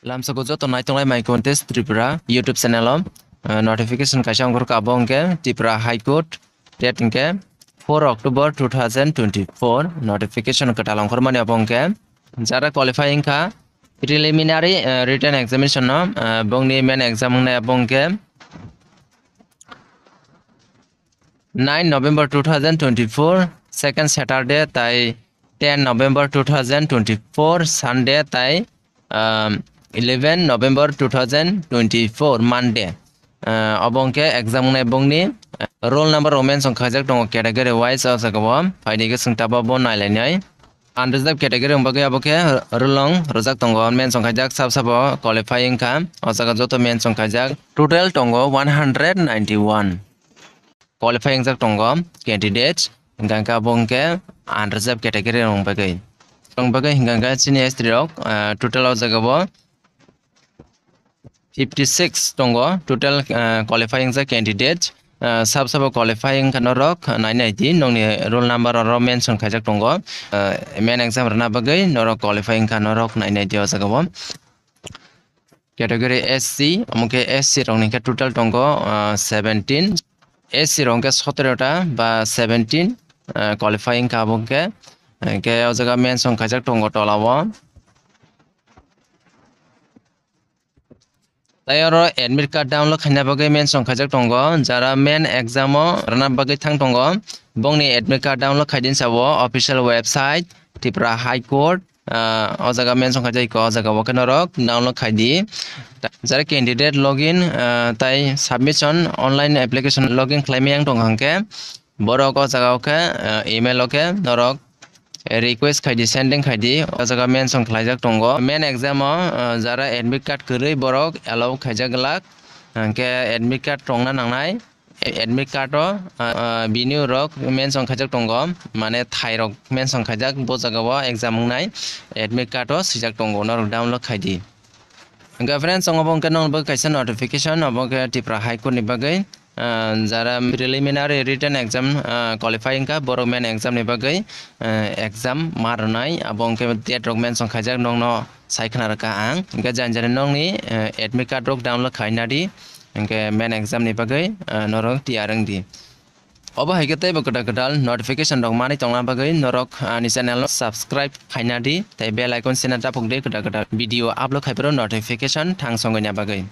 Lamsa ko joto nai tonglai my contest Tripura YouTube channel notification kaisa angkor ka bongke Tripura High Court date ke 4 October 2024 notification katal angkor mane bongke jara qualifying ka preliminary written examination no bongni main exam ne bongke 9 November 2024 second Saturday tai 10 November 2024 Sunday tai 11 November 2024 Monday abongke exam ne bongni roll number omen song khajak dong category wise asakawa faini ke sungtaba bon nailai unreserved category umbaga aboke rolong rojak tongo men song khajak sab qualifying ka asaka joto men song khajak total tongo 191 qualifying jak tongo candidates hingga bongke unreserved category umbaga hingga chini estri rok total jagabo 56 tongo total qualifying the candidates sub qualifying kanorok 990 nongni roll number ro mention khajak tongo main exam rana bagai norok qualifying kanorok 990 jagabo category SC amuke SC rongni ke total tongo 17 SC rongke 17 ta ba 17 qualifying ka bongke ke jaga mention khajak tongo tolawo Tayaro admit card download khana bagai mention khajak tongo jara main exam rana bagai thang tongo bongni admit card download khaidin sawo official website Tripura High Court o jaga mention khajai ko jaga wakanarok download khaidi jara candidate login tai submission online application login claiming tong hangke borok o jaga ke email oke norok request khaidi sending khaidi o jaga mention khlaijak tongo main exam jara admit card kwrui borok allow khaijak lak ke admit card tongna nangnai admit card o bini rok mention khaijak tongo mane thai rok mention khaijak bo jaga o exam ngai admit card o sijak tongo norok download khaidi hingga friends ongobong ke nong kaisa notification obong ke Tripura High Court ni bagai jara preliminary written exam qualifying ka borok main exam ni bagai exam marnai abong ke date rok mention khajak nongno saikna raka ang hingga janjani nongni admit card rok download khainadi hingga main exam ni bagai norok tiarang di obo haigate bakadal notification rok mani tongna bagai norok ni channel subscribe khainadi tai bell icon sena tapok de kadal video upload khaipro notification thang songoi na bagai